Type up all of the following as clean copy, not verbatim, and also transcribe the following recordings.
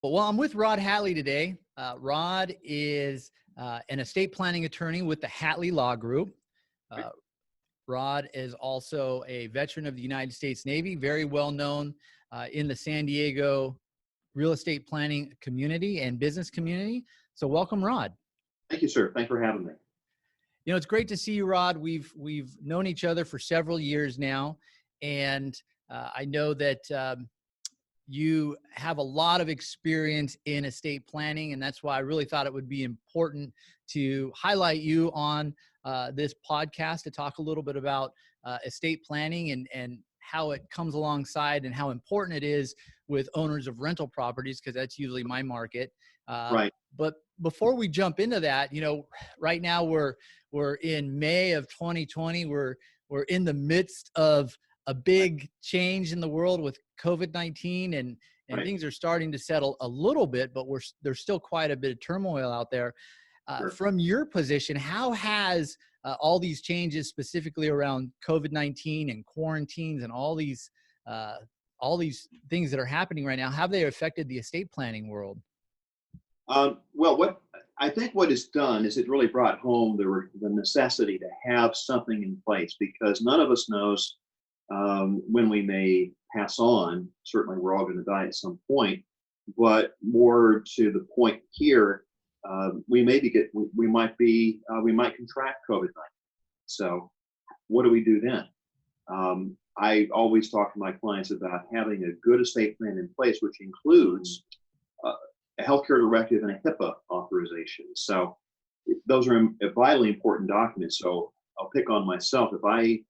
Well, I'm with Rod Hatley today. Rod is an estate planning attorney with the Hatley Law Group. Uh, Rod is also a veteran of the United States Navy, very well known in the San Diego real estate planning community and business community. So welcome, Rod. Thank you, sir. Thanks for having me. You know, it's great to see you, Rod. We've known each other for several years now, and I know that you have a lot of experience in estate planning, and that's why I really thought it would be important to highlight you on this podcast to talk a little bit about estate planning and how it comes alongside and how important it is with owners of rental properties, because that's usually my market. Right. But before we jump into that, you know, right now we're in May of 2020. We're in the midst of a big change in the world with COVID-19, and Right. things are starting to settle a little bit, but there's still quite a bit of turmoil out there. Sure. From your position, how has all these changes, specifically around COVID-19 and quarantines and all these things that are happening right now, have they affected the estate planning world? Well, what I think what it's done is it really brought home the necessity to have something in place, because none of us knows when we may pass on. Certainly, we're all going to die at some point, but more to the point here, we might contract COVID-19. So, what do we do then? I always talk to my clients about having a good estate plan in place, which includes a healthcare directive and a HIPAA authorization. So those are vitally important documents. So I'll pick on myself. If I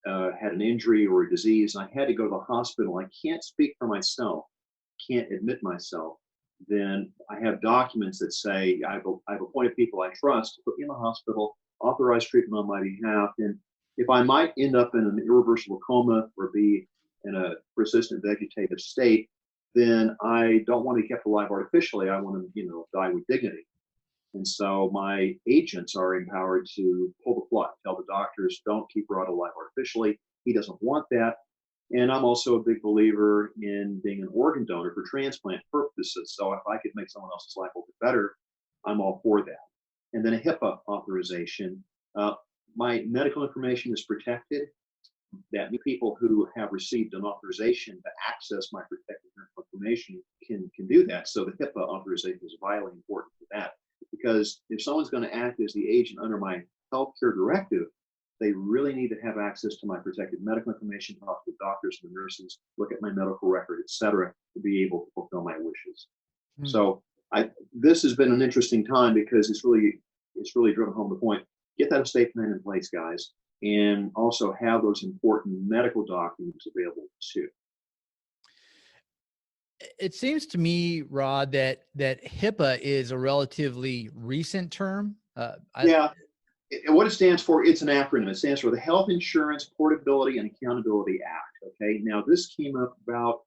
had an injury or a disease and I had to go to the hospital, I can't speak for myself, can't admit myself, then I have documents that say I've appointed people I trust to put me in the hospital, authorize treatment on my behalf. And if I might end up in an irreversible coma or be in a persistent vegetative state, then I don't want to be kept alive artificially. I want to, die with dignity. And so my agents are empowered to pull the plug, tell the doctors, don't keep Rod alive artificially. He doesn't want that. And I'm also a big believer in being an organ donor for transplant purposes. So if I could make someone else's life a little bit better, I'm all for that. And then a HIPAA authorization. My medical information is protected. That people who have received an authorization to access my protected medical information can do that. So the HIPAA authorization is vitally important for that, because if someone's going to act as the agent under my healthcare directive, they really need to have access to my protected medical information, talk to the doctors and the nurses, look at my medical record, etc., to be able to fulfill my wishes. So this has been an interesting time, because it's really driven home the point. Get that estate plan in place, guys, and also have those important medical documents available too. It seems to me, Rod, that HIPAA is a relatively recent term. What it stands for, it's an acronym. It stands for the Health Insurance Portability and Accountability Act. Okay, now this came up about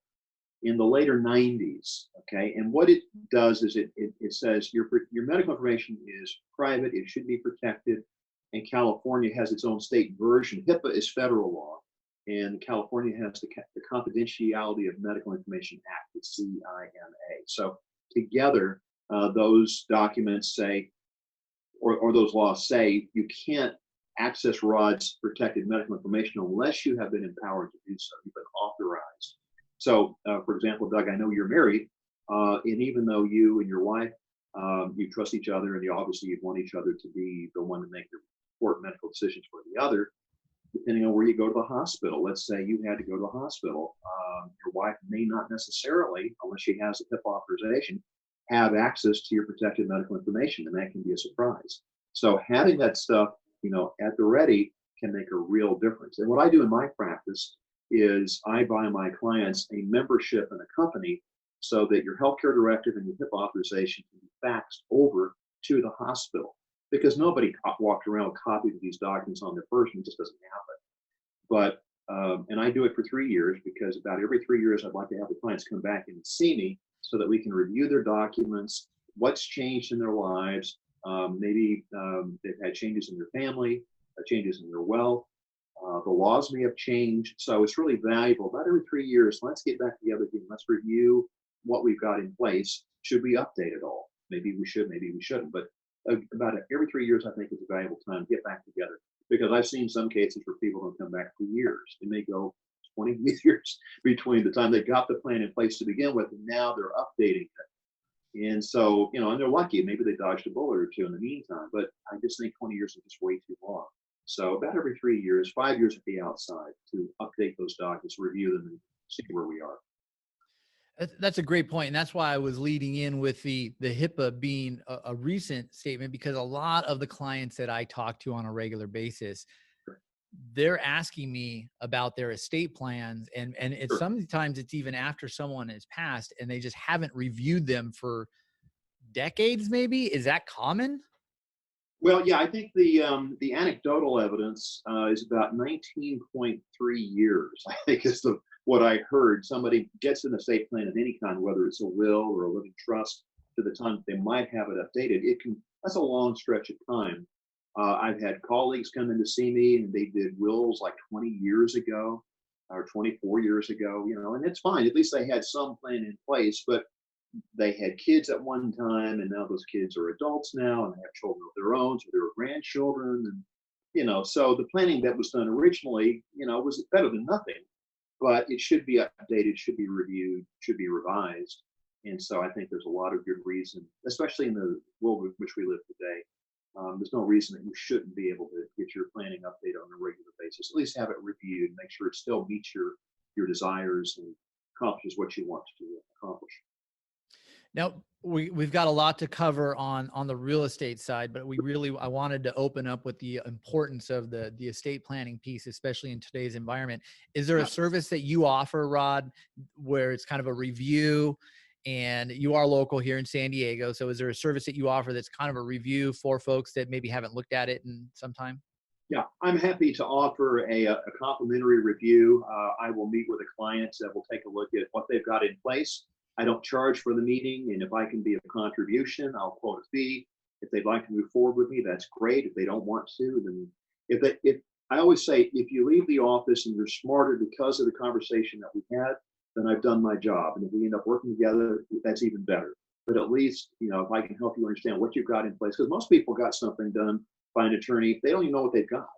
in the later 90s. Okay, and what it does is it says your medical information is private, it should be protected. And California has its own state version. HIPAA is federal law, and California has the Confidentiality of Medical Information Act, the CCIM. So together, those documents say, or those laws say, you can't access Rod's protected medical information unless you have been empowered to do so. You've been authorized. So, for example, Doug, I know you're married, and even though you and your wife, you trust each other, and you want each other to be the one to make the important medical decisions for the other, depending on where you go to the hospital. Let's say you had to go to the hospital. Your wife may not necessarily, unless she has a HIPAA authorization, have access to your protected medical information, and that can be a surprise. So having that stuff, at the ready can make a real difference. And what I do in my practice is I buy my clients a membership in a company so that your healthcare directive and your HIPAA authorization can be faxed over to the hospital. Because nobody walked around with copies of these documents on their person. It just doesn't happen. But, and I do it for 3 years, because about every 3 years, I'd like to have the clients come back and see me so that we can review their documents, what's changed in their lives. Maybe they've had changes in their family, changes in their wealth. The laws may have changed. So it's really valuable. About every 3 years, let's get back together again. Let's review what we've got in place. Should we update it all? Maybe we should, maybe we shouldn't. But about every 3 years, I think is a valuable time to get back together, because I've seen some cases where people don't come back for years. It may go 20 years between the time they got the plan in place to begin with, and now they're updating it. And so, and they're lucky. Maybe they dodged a bullet or two in the meantime. But I just think 20 years is just way too long. So about every 3 years, 5 years at the outside, to update those documents, review them, and see where we are. That's a great point. And that's why I was leading in with the HIPAA being a recent statement, because a lot of the clients that I talk to on a regular basis, they're asking me about their estate plans. And it's sometimes it's even after someone has passed and they just haven't reviewed them for decades, maybe. Is that common? Well, yeah, I think the anecdotal evidence is about 19.3 years. I think is what I heard. Somebody gets an estate plan of any kind, whether it's a will or a living trust, to the time they might have it updated. That's a long stretch of time. I've had colleagues come in to see me, and they did wills like 20 years ago or 24 years ago, and it's fine. At least they had some plan in place, but they had kids at one time, and now those kids are adults now, and they have children of their own, so they were grandchildren, and so the planning that was done originally, was better than nothing, but it should be updated, should be reviewed, should be revised. And so I think there's a lot of good reason, especially in the world in which we live today. There's no reason that you shouldn't be able to get your planning updated on a regular basis. At least have it reviewed, make sure it still meets your desires and accomplishes what you want to accomplish. Now, we've got a lot to cover on the real estate side, but I wanted to open up with the importance of the estate planning piece, especially in today's environment. Is there a service that you offer, Rod, where it's kind of a review, and you are local here in San Diego? So is there a service that you offer that's kind of a review for folks that maybe haven't looked at it in some time? Yeah, I'm happy to offer a complimentary review. I will meet with a client that will take a look at what they've got in place. I don't charge for the meeting, and if I can be of contribution, I'll quote a fee. If they'd like to move forward with me, that's great. If they don't want to, then if I always say, if you leave the office and you're smarter because of the conversation that we had, then I've done my job. And if we end up working together, that's even better. But at least, if I can help you understand what you've got in place, because most people got something done by an attorney, they don't even know what they've got.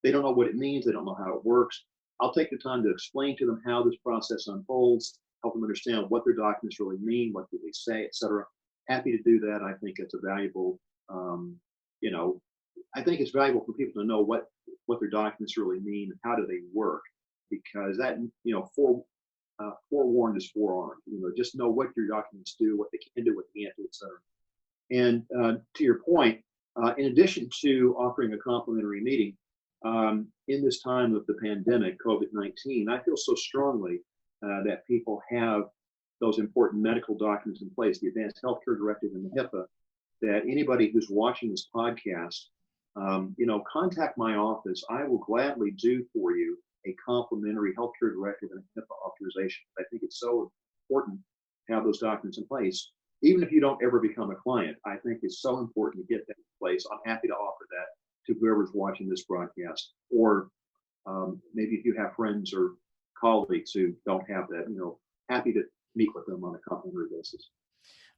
They don't know what it means. They don't know how it works. I'll take the time to explain to them how this process unfolds, help them understand what their documents really mean, what do they say, et cetera. Happy to do that. I think it's a valuable, I think it's valuable for people to know what their documents really mean and how do they work, because that, forewarned is forearmed. Just know what your documents do, what they can do, what they can't do, et cetera. And to your point, in addition to offering a complimentary meeting, in this time of the pandemic, COVID-19, I feel so strongly that people have those important medical documents in place, the Advanced Healthcare Directive and the HIPAA, that anybody who's watching this podcast, contact my office. I will gladly do for you a complimentary healthcare directive and a HIPAA authorization. I think it's so important to have those documents in place. Even if you don't ever become a client, I think it's so important to get that in place. I'm happy to offer that to whoever's watching this broadcast, or maybe if you have friends or colleagues who don't have that, happy to meet with them on a complimentary basis.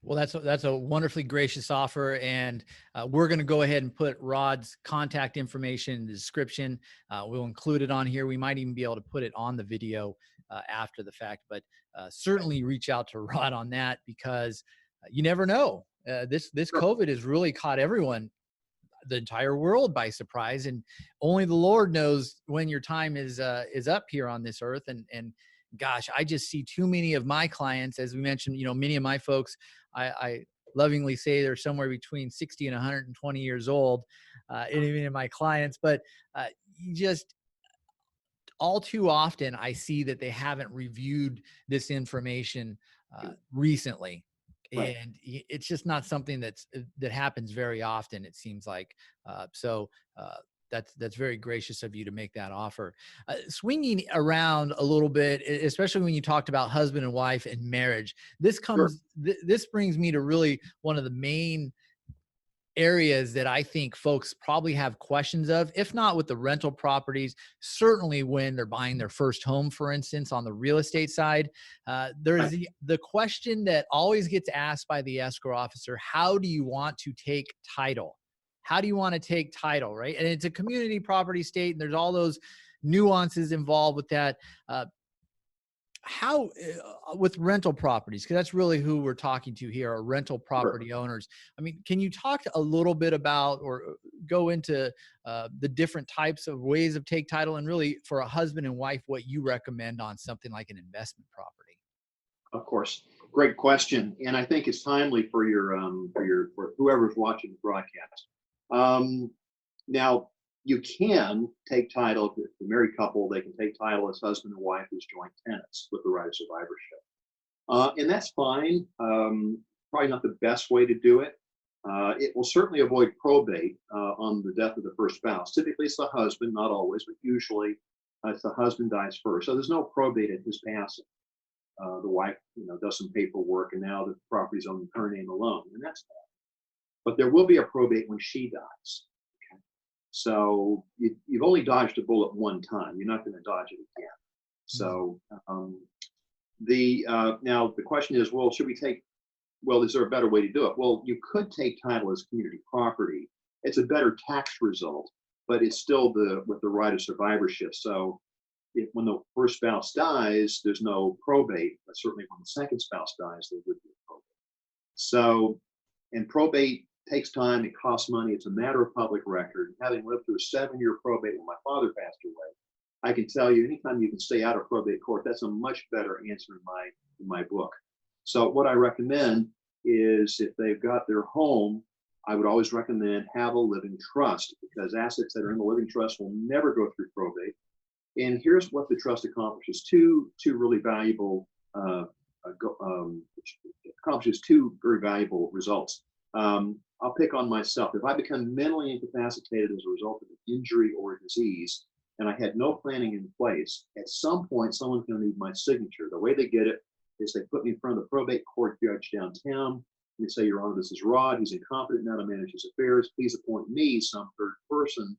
Well, that's a wonderfully gracious offer, and we're going to go ahead and put Rod's contact information in the description. We'll include it on here. We might even be able to put it on the video after the fact, but certainly reach out to Rod on that, because you never know. This COVID has really caught everyone, the entire world, by surprise, and only the Lord knows when your time is up here on this earth. And gosh, I just see too many of my clients, as we mentioned, many of my folks, I lovingly say they're somewhere between 60 and 120 years old, even in my clients, but just all too often I see that they haven't reviewed this information recently. Right. And it's just not something that happens very often, it seems like. That's very gracious of you to make that offer. Swinging around a little bit, especially when you talked about husband and wife and marriage, this brings me to really one of the main areas that I think folks probably have questions of, if not with the rental properties, certainly when they're buying their first home, for instance, on the real estate side. There's Right. the question that always gets asked by the escrow officer: how do you want to take title? How do you want to take title, right? And it's a community property state, and there's all those nuances involved with that. How with rental properties, because that's really who we're talking to here, are rental Sure. property owners. I mean, can you talk a little bit about, or go into the different types of ways of take title, and really for a husband and wife, what you recommend on something like an investment property? Of course. Great question. And I think it's timely for whoever's watching the broadcast. Um, Now, you can take title, if the married couple, they can take title as husband and wife as joint tenants with the right of survivorship. And that's fine. Probably not the best way to do it. It will certainly avoid probate on the death of the first spouse. Typically, it's the husband, not always, but usually it's the husband dies first. So there's no probate at his passing. The wife, does some paperwork, and now the property's on her name alone, and that's fine. But there will be a probate when she dies. Okay? So you've only dodged a bullet one time. You're not going to dodge it again. So now the question is, well, should we take? Well, is there a better way to do it? Well, you could take title as community property. It's a better tax result, but it's still with the right of survivorship. So when the first spouse dies, there's no probate, but certainly when the second spouse dies, there would be a probate. So, and probate takes time, it costs money, it's a matter of public record. Having lived through a 7-year probate when my father passed away, I can tell you, anytime you can stay out of probate court, that's a much better answer in my book. So what I recommend is, if they've got their home, I would always recommend have a living trust, because assets that are in the living trust will never go through probate. And here's what the trust accomplishes: two really valuable accomplishes two very valuable results. I'll pick on myself. If I become mentally incapacitated as a result of an injury or a disease, and I had no planning in place, at some point someone's going to need my signature. The way they get it is they put me in front of the probate court judge downtown. And they say, "Your Honor, this is Rod. He's incompetent now to manage his affairs. Please appoint me, some third person,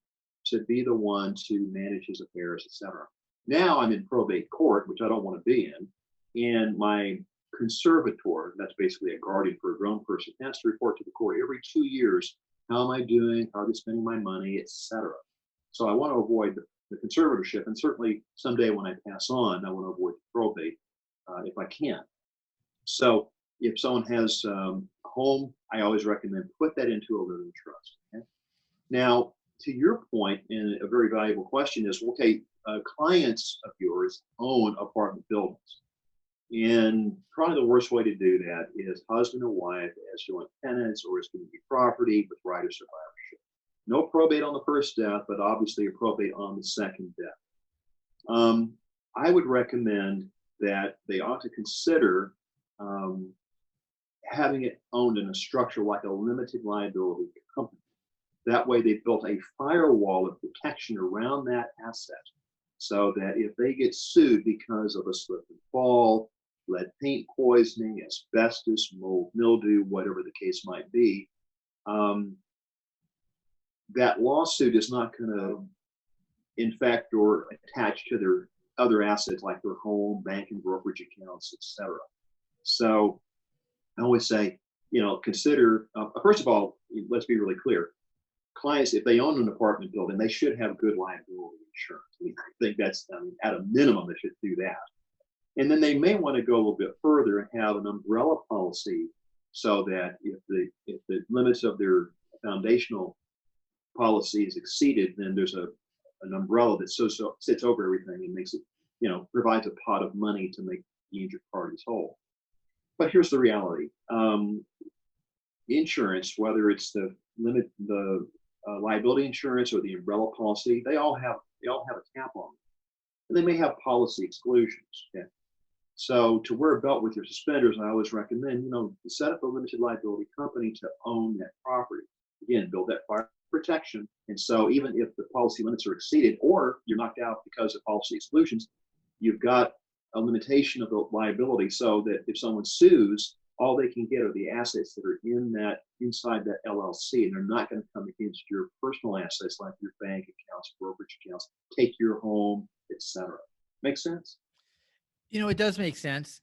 to be the one to manage his affairs," etc. Now I'm in probate court, which I don't want to be in, and my conservator, that's basically a guardian for a grown person, has to report to the court every 2 years. How am I doing? How are they spending my money, etc. So I want to avoid the conservatorship, and certainly someday when I pass on, I want to avoid probate if I can. So if someone has a home, I always recommend put that into a living trust. Okay? Now, to your point, and a very valuable question is, okay, clients of yours own apartment buildings. And probably the worst way to do that is husband and wife as joint tenants or as community property with right of survivorship. No probate on the first death, but obviously a probate on the second death. I would recommend that they ought to consider having it owned in a structure like a limited liability company. That way they've built a firewall of protection around that asset, so that if they get sued because of a slip and fall, lead paint poisoning, asbestos, mold, mildew, whatever the case might be, that lawsuit is not going to infect or attach to their other assets like their home, bank and brokerage accounts, etc. So I always say, consider, first of all, let's be really clear. Clients, if they own an apartment building, they should have good liability insurance. I think that's, at a minimum, they should do that. And then they may want to go a little bit further and have an umbrella policy, so that if the limits of their foundational policy is exceeded, then there's an umbrella that sits over everything and makes it, provides a pot of money to make the injured parties whole. But here's the reality: insurance, whether it's the liability insurance or the umbrella policy, they all have a cap on them, and they may have policy exclusions. Okay? So to wear a belt with your suspenders, I always recommend, set up a limited liability company to own that property. Again, build that fire protection. And so even if the policy limits are exceeded, or you're knocked out because of policy exclusions, you've got a limitation of the liability, so that if someone sues, all they can get are the assets that are inside that LLC, and they're not going to come against your personal assets like your bank accounts, brokerage accounts, take your home, etc. Make sense? It does make sense.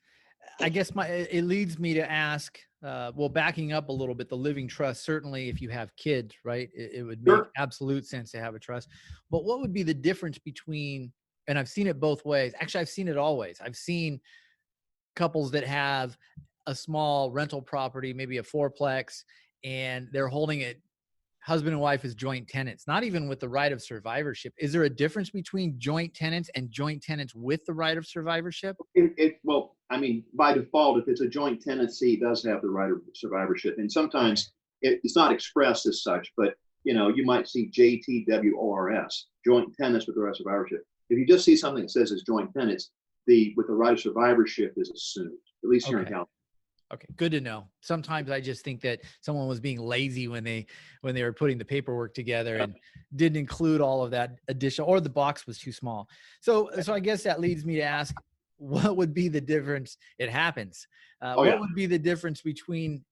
I guess it leads me to ask, well, backing up a little bit, the living trust, certainly if you have kids, right, it would make Sure. absolute sense to have a trust. But what would be the difference between, and I've seen it both ways. Actually, I've seen it always. I've seen couples that have a small rental property, maybe a fourplex, and they're holding it husband and wife as joint tenants, not even with the right of survivorship. Is there a difference between joint tenants and joint tenants with the right of survivorship? Well, I mean, by default, if it's a joint tenancy, it does have the right of survivorship. And sometimes it's not expressed as such, but you might see JTWORS, joint tenants with the right of survivorship. If you just see something that says it's joint tenants, with the right of survivorship is assumed, at least here in California. Okay, good to know. Sometimes I just think that someone was being lazy when they were putting the paperwork together and didn't include all of that additional, or the box was too small. So I guess that leads me to ask, what would be the difference? It happens. What would be the difference between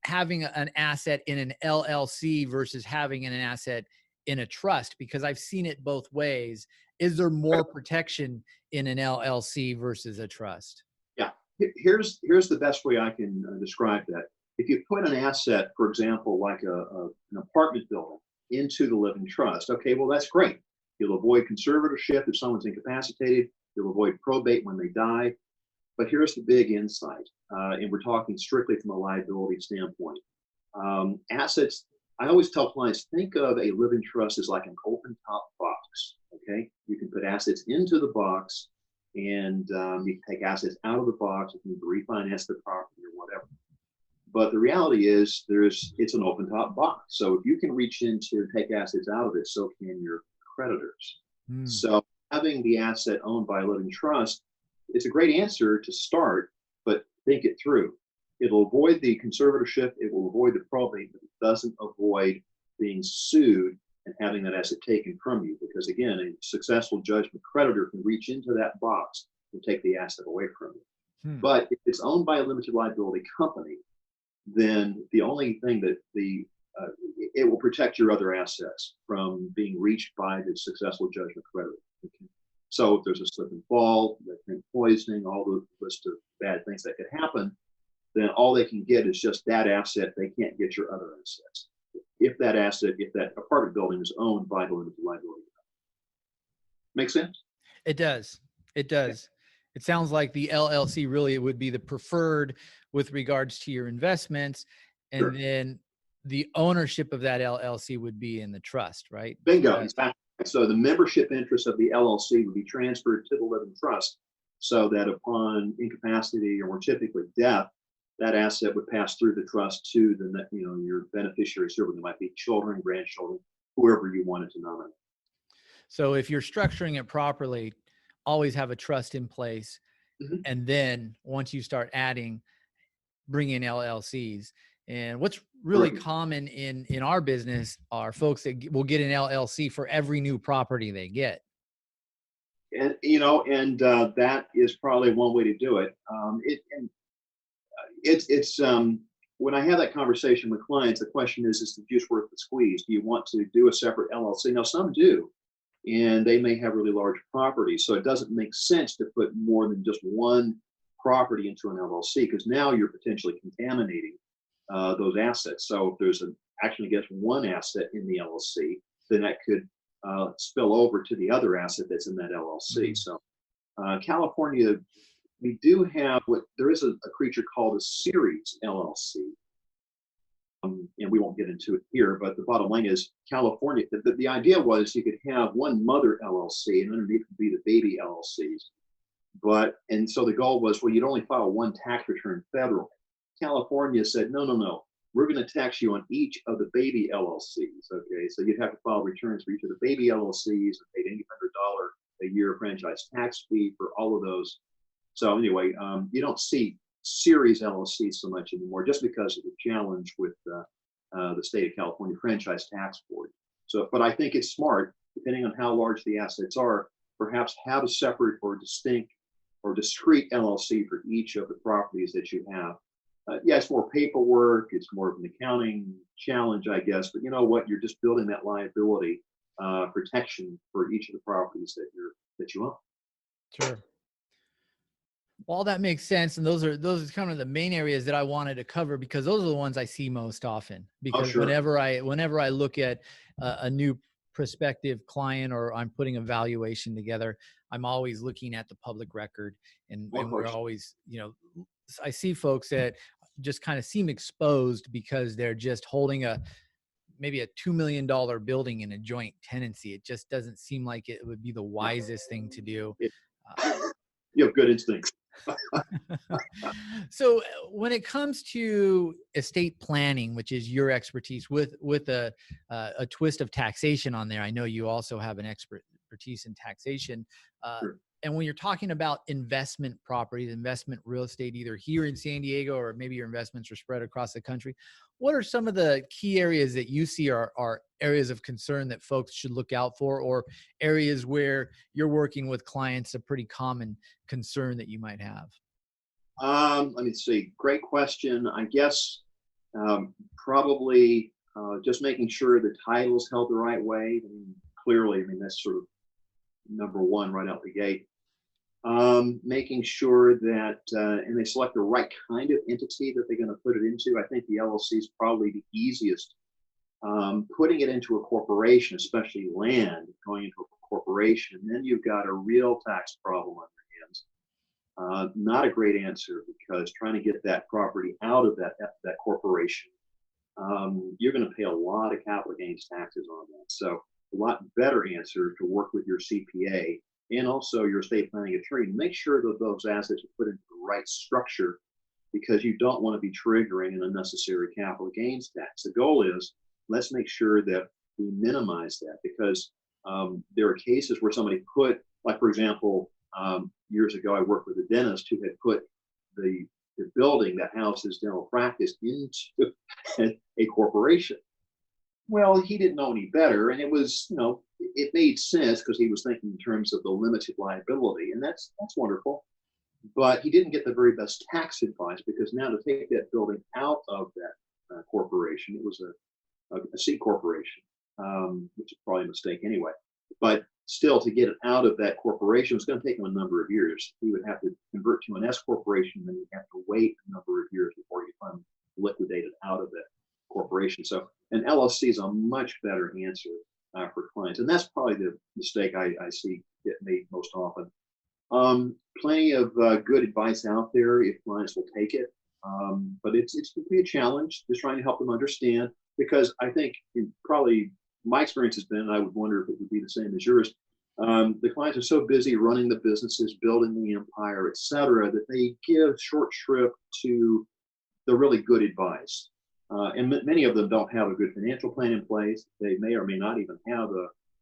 having an asset in an LLC versus having an asset in a trust? Because I've seen it both ways. Is there more protection in an LLC versus a trust? Yeah. Here's the best way I can describe that. If you put an asset, for example, like an apartment building, into the living trust, okay, well, that's great. You'll avoid conservatorship if someone's incapacitated. You'll avoid probate when they die. But here's the big insight, and we're talking strictly from a liability standpoint. Assets, I always tell clients, think of a living trust as like an open top box, okay? You can put assets into the box, and you can take assets out of the box if you need to refinance the property or whatever. But the reality is it's an open top box. So if you can reach into and take assets out of it, so can your creditors. So having the asset owned by a living trust, it's a great answer to start, but think it through. It'll avoid the conservatorship, it will avoid the probate, but it doesn't avoid being sued and having that asset taken from you, because again, a successful judgment creditor can reach into that box and take the asset away from you. But if it's owned by a limited liability company, then the only thing that it will protect your other assets from being reached by the successful judgment creditor. Okay? So if there's a slip and fall, poisoning, all the list of bad things that could happen, then all they can get is just that asset. They can't get your other assets. If that apartment building is owned by the limited liability company. Make sense? It does. It does. It sounds like the LLC really would be the preferred with regards to your investments. And then the ownership of that LLC would be in the trust, right? Bingo. Exactly. So the membership interest of the LLC would be transferred to the living trust, so that upon incapacity or more typically death, that asset would pass through the trust to your beneficiaries, whoever they might be, children, grandchildren, whoever you wanted to nominate. So if you're structuring it properly, always have a trust in place. And then once you start bring in LLCs. And what's really common in our business are folks that will get an LLC for every new property they get. And that is probably one way to do it. When I have that conversation with clients, the question is the juice worth the squeeze? Do you want to do a separate LLC? Now, some do, and they may have really large properties, so it doesn't make sense to put more than just one property into an LLC, because now you're potentially contaminating those assets. So if there's one asset in the LLC, then that could spill over to the other asset that's in that LLC. So California, we do have there is a creature called a series LLC. And we won't get into it here, but the bottom line is California, the idea was you could have one mother LLC and underneath would be the baby LLCs. And so the goal was, well, you'd only file one tax return federally. California said, no, we're going to tax you on each of the baby LLCs. Okay, so you'd have to file returns for each of the baby LLCs and pay $800 a year franchise tax fee for all of those. So anyway, you don't see series LLCs so much anymore, just because of the challenge with the state of California Franchise Tax Board. So, but I think it's smart, depending on how large the assets are, perhaps have a separate or distinct or discrete LLC for each of the properties that you have. Yeah, it's more paperwork. It's more of an accounting challenge, I guess. But you know what? You're just building that liability protection for each of the properties that you own. Sure. Well, that makes sense, and those are kind of the main areas that I wanted to cover because those are the ones I see most often. Oh, Because sure. whenever I look at a new prospective client or I'm putting a valuation together, I'm always looking at the public record, and Of we're course. always, I see folks that just kind of seem exposed because they're just holding maybe a $2 million building in a joint tenancy. It just doesn't seem like it would be the Yeah. wisest thing to do. It, Uh, you have good instincts. So when it comes to estate planning, which is your expertise with a twist of taxation on there, I know you also have an expertise in taxation. Uh, Sure. and when you're talking about investment properties, investment real estate, either here in San Diego or maybe your investments are spread across the country, what are some of the key areas that you see are areas of concern that folks should look out for, or areas where you're working with clients, a pretty common concern that you might have? Let me see. Great question. I guess probably just making sure the title's held the right way. I mean, clearly, I mean, that's sort of number one right out the gate. Making sure that, and they select the right kind of entity that they're going to put it into. I think the LLC is probably the easiest. Putting it into a corporation, especially land, going into a corporation, then you've got a real tax problem on your hands. Not a great answer because trying to get that property out of that corporation, you're going to pay a lot of capital gains taxes on that. So a lot better answer to work with your CPA and also your estate planning attorney to make sure that those assets are put into the right structure because you don't want to be triggering an unnecessary capital gains tax. The goal is let's make sure that we minimize that because there are cases where somebody put, like for example, years ago, I worked with a dentist who had put the building that houses dental practice into a corporation. Well, he didn't know any better, and it was, it made sense because he was thinking in terms of the limited liability, and that's wonderful. But he didn't get the very best tax advice because now to take that building out of that corporation, it was a C corporation, which is probably a mistake anyway. But still, to get it out of that corporation, it's going to take him a number of years. He would have to convert to an S corporation, and then he'd have to wait a number of years before he finally liquidated out of that corporation. So an LLC is a much better answer for clients, and that's probably the mistake I see get made most often. Plenty of good advice out there if clients will take it, but it's going to be a challenge just trying to help them understand because I think probably my experience has been, and I would wonder if it would be the same as yours. The clients are so busy running the businesses, building the empire, et cetera, that they give short shrift to the really good advice. And many of them don't have a good financial plan in place. They may or may not even have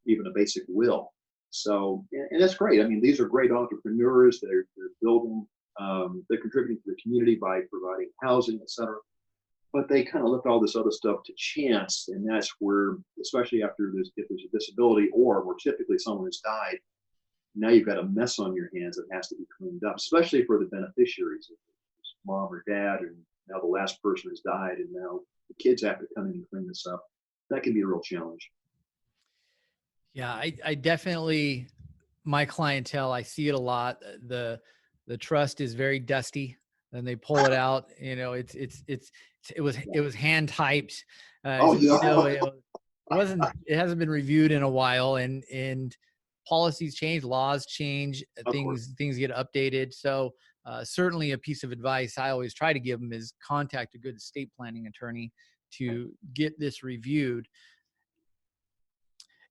even a basic will. So, and that's great. I mean, these are great entrepreneurs. They're building, they're contributing to the community by providing housing, et cetera. But they kind of left all this other stuff to chance, and that's where, especially if there's a disability or more typically someone has died, now you've got a mess on your hands that has to be cleaned up, especially for the beneficiaries, mom or dad, and now the last person has died, and now the kids have to come in and clean this up. That can be a real challenge. Yeah, I definitely, my clientele, I see it a lot. The trust is very dusty, and they pull it out. It was hand typed. Oh yeah. It hasn't been reviewed in a while, and policies change, laws change, Of course. things get updated. So certainly a piece of advice I always try to give them is contact a good estate planning attorney to get this reviewed.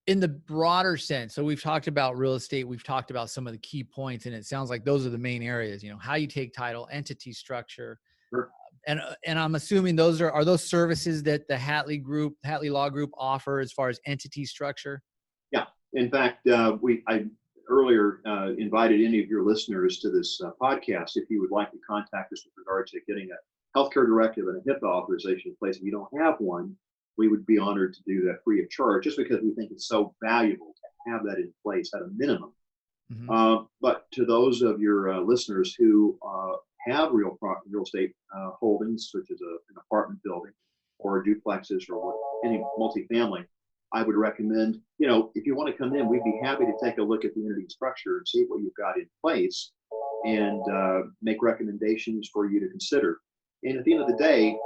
In the broader sense, so we've talked about real estate, we've talked about some of the key points, and it sounds like those are the main areas, how you take title, entity structure. Sure. And I'm assuming those are those services that the Hatley Law Group offer as far as entity structure? Yeah. In fact, I earlier invited any of your listeners to this podcast. If you would like to contact us with regard to getting a healthcare directive and a HIPAA authorization in place, if you don't have one, we would be honored to do that free of charge, just because we think it's so valuable to have that in place at a minimum. Mm-hmm. But to those of your listeners who have real estate holdings, such as an apartment building or duplexes or any multifamily, I would recommend, if you want to come in, we'd be happy to take a look at the entity structure and see what you've got in place and make recommendations for you to consider. And at the end of the day,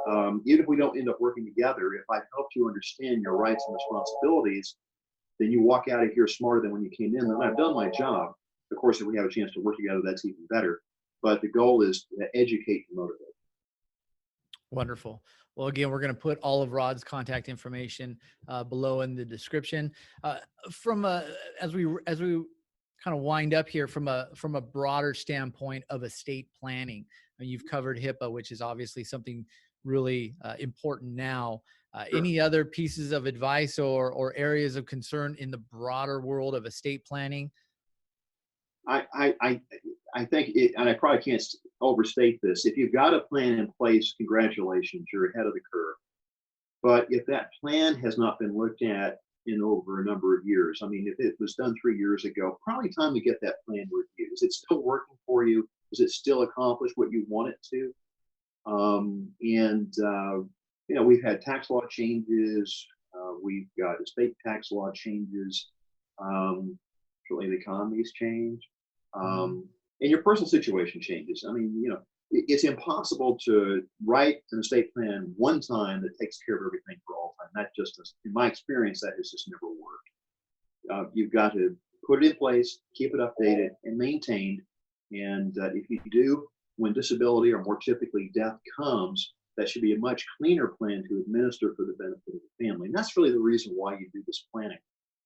even if we don't end up working together, if I've helped you understand your rights and responsibilities, then you walk out of here smarter than when you came in. Then I've done my job. Of course, if we have a chance to work together, that's even better. But the goal is to educate and motivate. Wonderful. Well, again, we're going to put all of Rod's contact information below in the description. As we kind of wind up here from a broader standpoint of estate planning, I mean, you've covered HIPAA, which is obviously something really important now. Sure. Any other pieces of advice or areas of concern in the broader world of estate planning? I think and I probably can't overstate this. If you've got a plan in place, congratulations, you're ahead of the curve. But if that plan has not been looked at in over a number of years, I mean, if it was done 3 years ago, probably time to get that plan reviewed. Is it still working for you? Does it still accomplish what you want it to? We've had tax law changes. We've got estate tax law changes. Certainly the economy's changed. And your personal situation changes. I mean, it's impossible to write an estate plan one time that takes care of everything for all time. That just, in my experience, that has just never worked. You've got to put it in place, keep it updated and maintained. And if you do, when disability or more typically death comes, that should be a much cleaner plan to administer for the benefit of the family. And that's really the reason why you do this planning.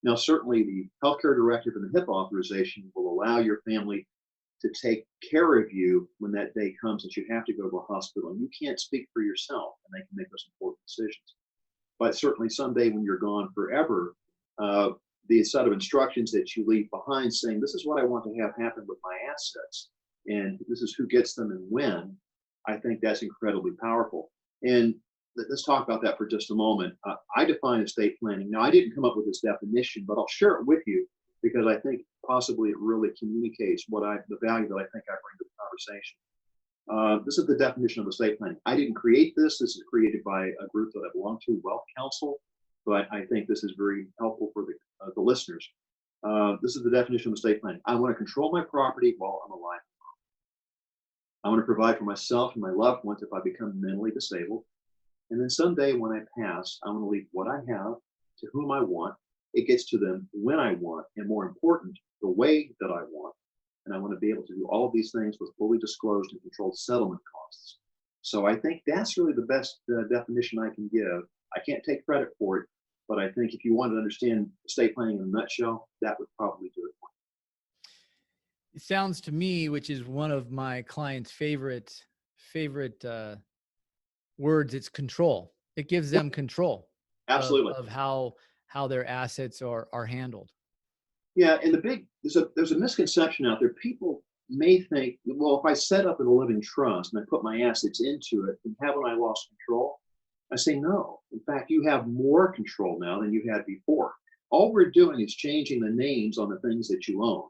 Now, certainly the healthcare directive and the HIPAA authorization will allow your family to take care of you when that day comes that you have to go to a hospital. And you can't speak for yourself, and they can make those important decisions. But certainly someday when you're gone forever, the set of instructions that you leave behind saying, this is what I want to have happen with my assets, and this is who gets them and when, I think that's incredibly powerful. And let's talk about that for just a moment. I define estate planning. Now, I didn't come up with this definition, but I'll share it with you because I think possibly it really communicates the value that I think I bring to the conversation. This is the definition of estate planning. I didn't create this. This is created by a group that I belong to, Wealth Council, but I think this is very helpful for the listeners. This is the definition of estate planning. I want to control my property while I'm alive. I want to provide for myself and my loved ones if I become mentally disabled. And then someday when I pass, I want to leave what I have to whom I want. It gets to them when I want, and more important, the way that I want. And I want to be able to do all of these things with fully disclosed and controlled settlement costs. So I think that's really the best definition I can give. I can't take credit for it, but I think if you want to understand estate planning in a nutshell, that would probably do it for you. It sounds to me, which is one of my clients' favorite words, it's control. It gives them control Absolutely. of how their assets are handled. Yeah, and there's a misconception out there. People may think, well, if I set up a living trust and I put my assets into it, then haven't I lost control? I say no. In fact, you have more control now than you had before. All we're doing is changing the names on the things that you own.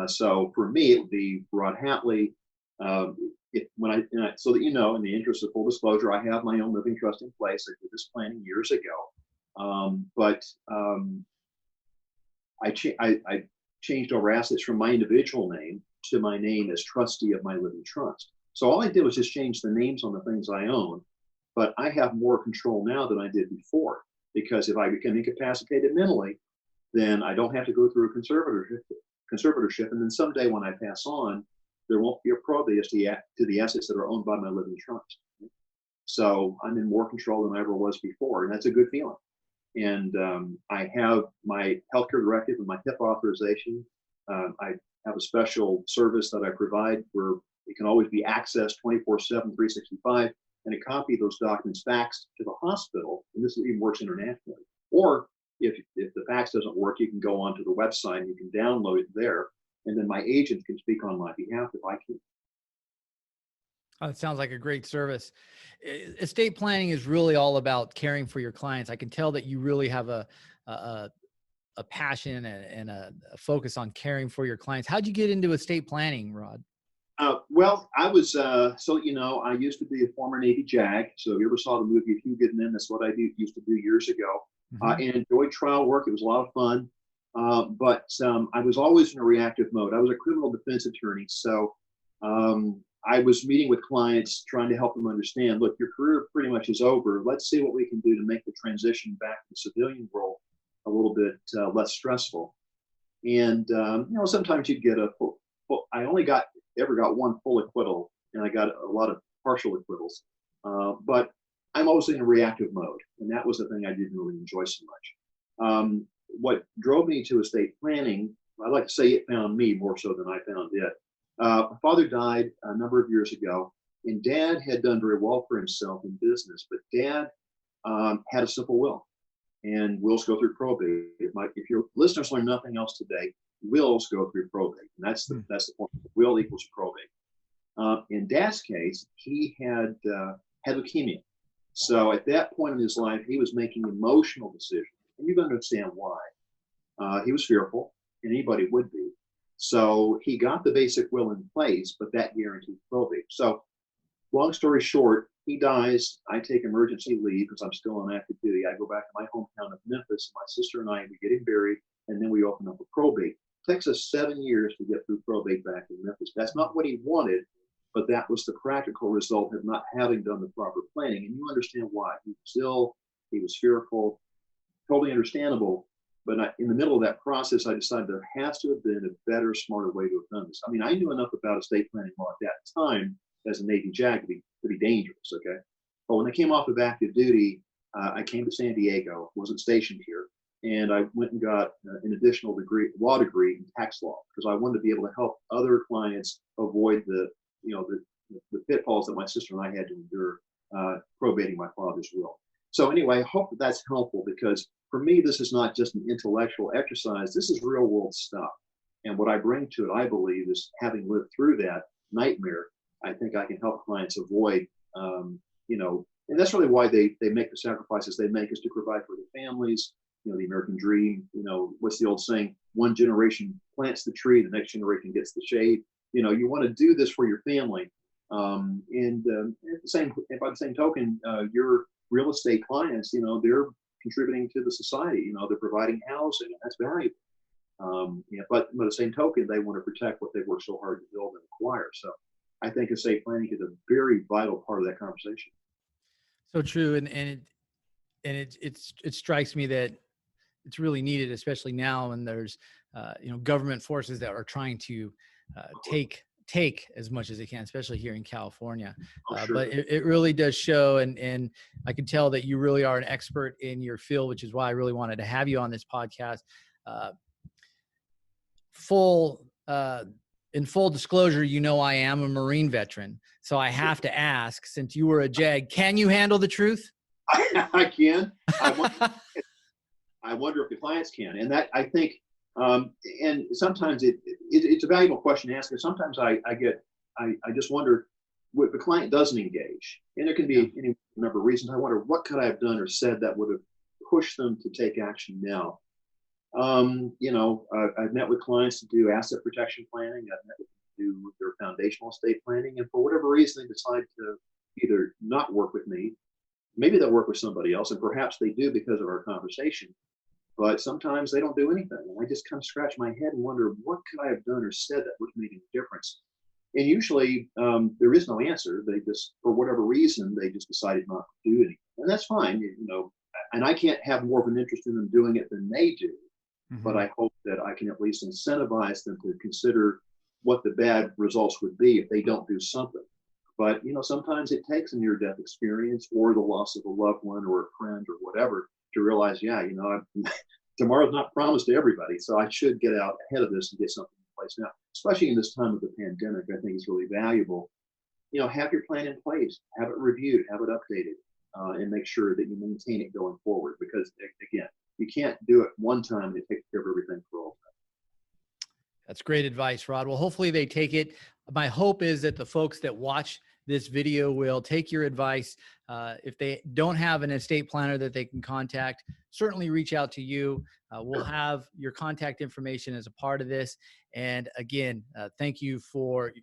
So for me, it would be Rod Hatley. So that you know, in the interest of full disclosure, I have my own living trust in place. I did this planning years ago, but I changed over assets from my individual name to my name as trustee of my living trust. So all I did was just change the names on the things I own, but I have more control now than I did before, because if I become incapacitated mentally, then I don't have to go through a conservatorship, and then someday when I pass on, there won't be a probate to the assets that are owned by my living trust. So I'm in more control than I ever was before, and that's a good feeling. And I have my healthcare directive and my HIPAA authorization. I have a special service that I provide where it can always be accessed 24/7, 365, and a copy of those documents faxed to the hospital. And this even works internationally. Or if the fax doesn't work, you can go onto the website and you can download it there. And then my agent can speak on my behalf if I can. Oh, it sounds like a great service. Estate planning is really all about caring for your clients. I can tell that you really have a passion and a focus on caring for your clients. How'd you get into estate planning, Rod? Well, I was, I used to be a former Navy JAG. So if you ever saw the movie A Few Good Men, that's what I used to do years ago. Hmm. And enjoyed trial work. It was a lot of fun. But I was always in a reactive mode. I was a criminal defense attorney. So I was meeting with clients, trying to help them understand, look, your career pretty much is over. Let's see what we can do to make the transition back to the civilian world a little bit less stressful. And, sometimes you'd get I only ever got one full acquittal, and I got a lot of partial acquittals. But I'm always in a reactive mode, and that was the thing I didn't really enjoy so much. What drove me to estate planning, I like to say it found me more so than I found it. My father died a number of years ago, and Dad had done very well for himself in business, but Dad had a simple will, and wills go through probate. If your listeners learn nothing else today, wills go through probate, and that's the point. Will equals probate. In Dad's case, he had leukemia, so at that point in his life, he was making emotional decisions, and you can understand why. He was fearful, and anybody would be. So he got the basic will in place, but that guaranteed probate. So long story short, he dies. I take emergency leave because I'm still on active duty. I go back to my hometown of Memphis. My sister and I, we get him buried, and then we open up a probate. It takes us 7 years to get through probate back in Memphis. That's not what he wanted, but that was the practical result of not having done the proper planning. And you understand why. He was ill, he was fearful, totally understandable. But in the middle of that process, I decided there has to have been a better, smarter way to have done this. I mean, I knew enough about estate planning law at that time as a Navy JAG to be dangerous, okay? But when I came off of active duty, I came to San Diego, wasn't stationed here, and I went and got an additional law degree in tax law, because I wanted to be able to help other clients avoid the pitfalls that my sister and I had to endure probating my father's will. So anyway, I hope that's helpful, because for me, this is not just an intellectual exercise. This is real world stuff. And what I bring to it, I believe, is having lived through that nightmare, I think I can help clients avoid, and that's really why they make the sacrifices they make, is to provide for their families, the American dream. What's the old saying? One generation plants the tree, the next generation gets the shade. You want to do this for your family. By the same token, your real estate clients, they're contributing to the society. They're providing housing, and that's valuable. But by the same token, they want to protect what they've worked so hard to build and acquire. So I think estate planning is a very vital part of that conversation. So true, and it strikes me that it's really needed, especially now when there's government forces that are trying to take as much as they can, especially here in California. Sure. But it really does show, and I can tell that you really are an expert in your field, which is why I really wanted to have you on this podcast. In full disclosure, I am a Marine veteran, so I have to ask, since you were a JAG, can you handle the truth? I can. I wonder if the clients can, and that I think. And sometimes it's a valuable question to ask. And sometimes I just wonder what the client doesn't engage, and there can be any number of reasons. I wonder, what could I have done or said that would have pushed them to take action now? I've met with clients to do asset protection planning. I've met with them to do their foundational estate planning, and for whatever reason, they decide to either not work with me. Maybe they'll work with somebody else, and perhaps they do because of our conversation. But sometimes they don't do anything. And I just kind of scratch my head and wonder, what could I have done or said that would have made a difference? And usually there is no answer. They just, for whatever reason, they just decided not to do anything. And that's fine, and I can't have more of an interest in them doing it than they do. Mm-hmm. But I hope that I can at least incentivize them to consider what the bad results would be if they don't do something. But, sometimes it takes a near-death experience or the loss of a loved one or a friend or whatever to realize, tomorrow's not promised to everybody, so I should get out ahead of this and get something in place now. Especially in this time of the pandemic, I think it's really valuable. Have your plan in place, have it reviewed, have it updated, and make sure that you maintain it going forward. Because again, you can't do it one time and it takes care of everything for all time. That's great advice, Rod. Well, hopefully they take it. My hope is that the folks that watch this video will take your advice. If they don't have an estate planner that they can contact, certainly reach out to you. We'll have your contact information as a part of this. And again, thank you for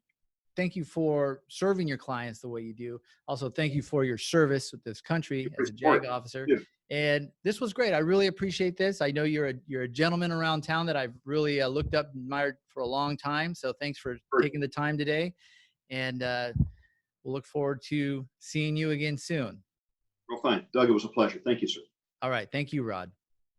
thank you for serving your clients the way you do. Also, thank you for your service with this country as a JAG officer. And this was great. I really appreciate this. I know you're a gentleman around town that I've really looked up and admired for a long time. So thanks for taking the time today. And we'll look forward to seeing you again soon. Real fine. Doug, it was a pleasure. Thank you, sir. All right. Thank you, Rod.